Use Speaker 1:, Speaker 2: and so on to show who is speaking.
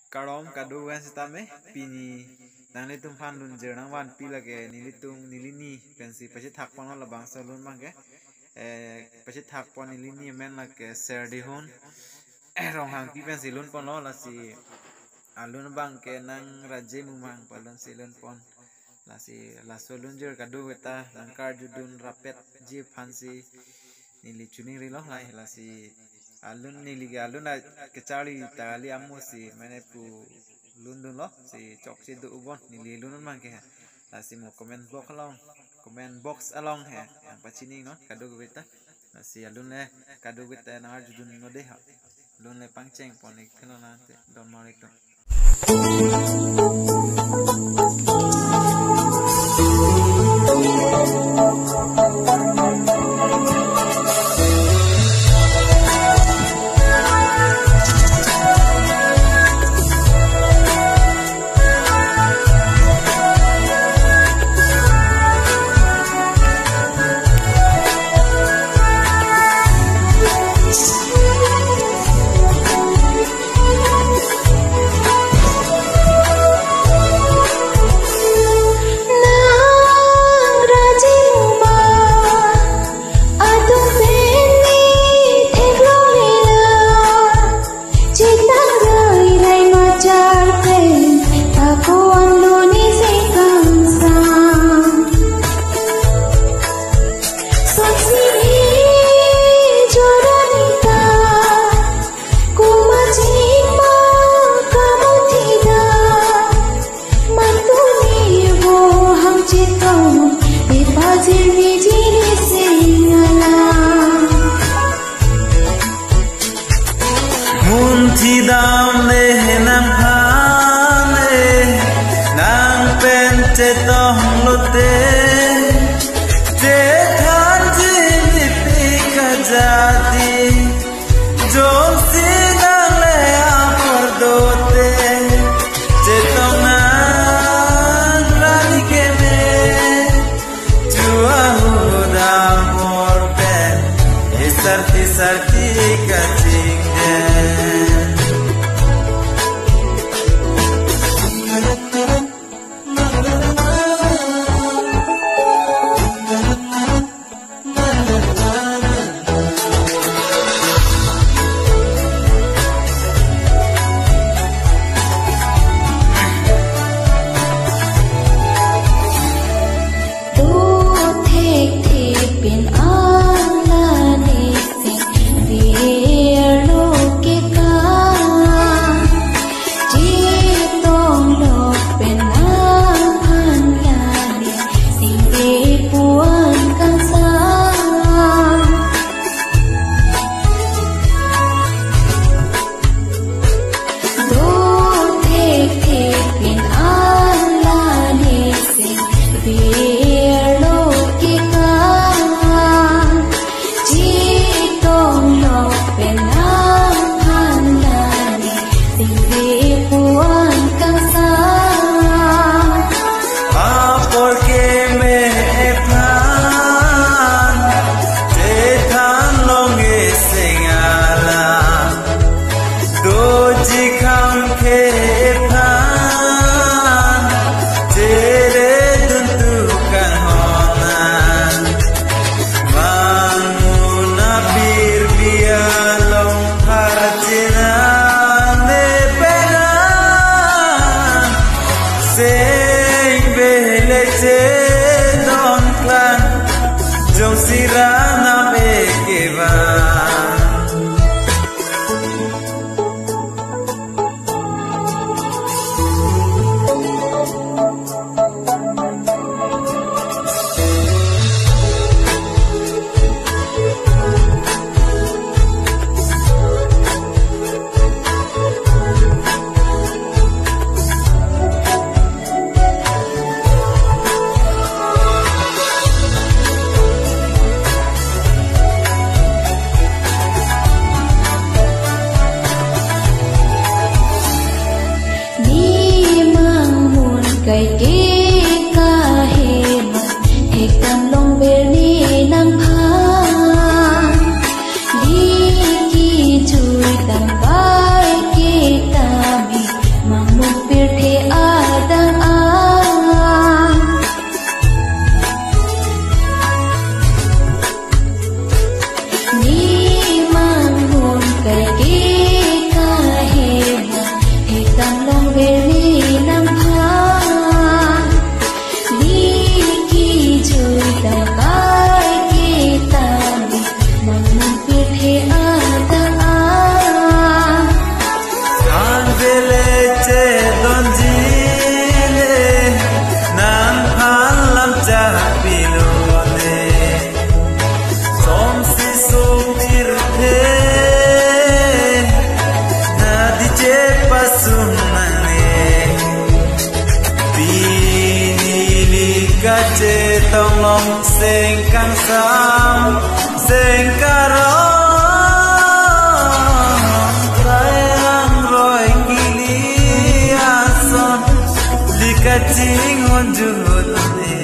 Speaker 1: Karom kadu kan sitame pini nang litung fan lun jer nang wan pi lage ni litung nilini pensi pasi thak pon la bang salun mang ke pasi thak pon nilini men la ke ser di hun rong hang pi pensi lun pon la si alun bang ke nang raje mumang palon si lun pon la solun jer kadu weta nang kar judun rapet ji fansi nili chuning rilong lai la si alun nili alun na kecari tali amu si mana pu lundun lo si cok si du ubon nili lundun mang ke la si mo comment box along he yang pacini no kado kita la si alun le kado kita na judun no de ha alun le pangceng ponik kena nanti don morik to beleche donjile nan phalam cha pilone som si sukir the na diche pasunane pinili kache tolong sengkang sam sengkaro Kacing onjut